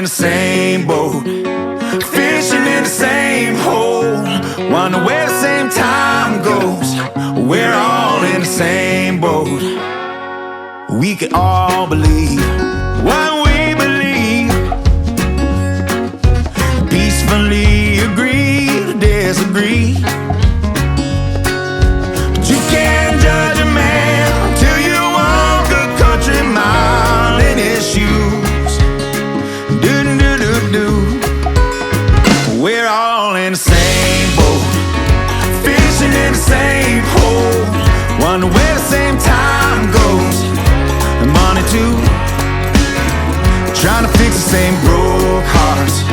in the same boat, fishing in the same hole, wonder where the same time goes. We're all in the same boat. We can all believe what we believe, peacefully agree to disagree. But you can't judge a man till you walk a country mile in his shoes. Do-do-do-do-do. We're all in the same boat, fishing in the same hole, wonder where the same time goes. And money too, trying to fix the same broke hearts,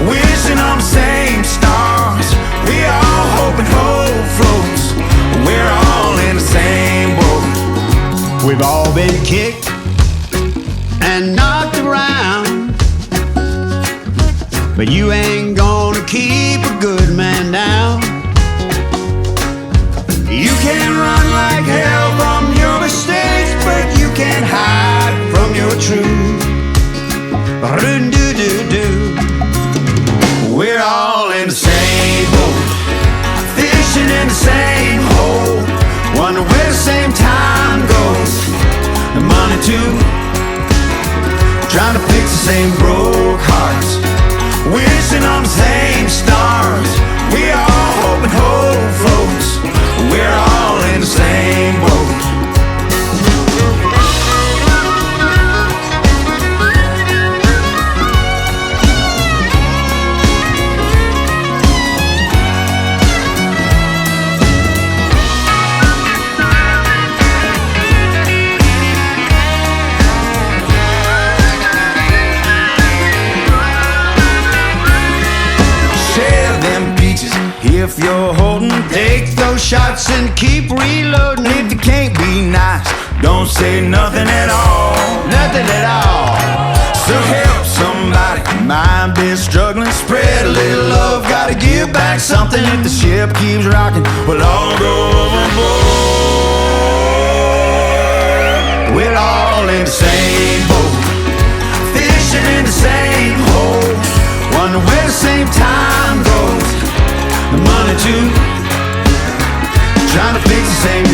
wishing on the same stars. We all hoping hope floats. We're all in the same boat. We've all been kicked and knocked around, but you ain't gonna keep a good man down. You can run like hell from your mistakes, but you can't hide from your truth. Do-do-do-do. We're all in the same boat, fishing in the same hole, wonder where the same time goes. And money too, trying to fix the same broke hearts, wishing on the same stars. We all hoping hope floats. We're all in the same boat. If you're holding, Take those shots and keep reloading. if you can't be nice, don't say nothing at all. Nothing at all. So help somebody, mind been struggling, spread a little love, gotta give back something. If the ship keeps rocking, we'll all go overboard. We're all in the same boat, fishing in the same hole, wonder where the same time goes. The money too, trying to fix the same